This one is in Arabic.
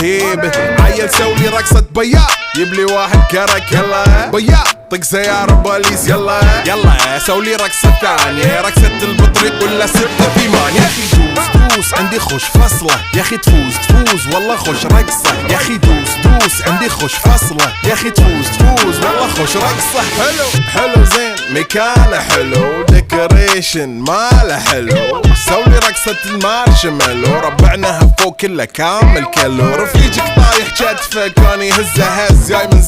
الهيبة. عيل سولي رقصة بيا يبلي واحد كرك يلا بيا طق سيارة بوليس يلا يلا سولي رقصة ثانية رقصة البطريق ولا 6 في مان. يا اخي دوس عندي خوش فصلة يا اخي تفوز والله خوش رقصة. يا اخي دوس عندي خوش فصلة يا اخي تفوز والله خوش رقصة. حلو زين مكانه حلو ديكوريشن ماله حلو. سولي رقصة المارشميلو ربعناها فوق كله كامل كيلو. رفيجك طايح كتفه كان يهزه هز جاي من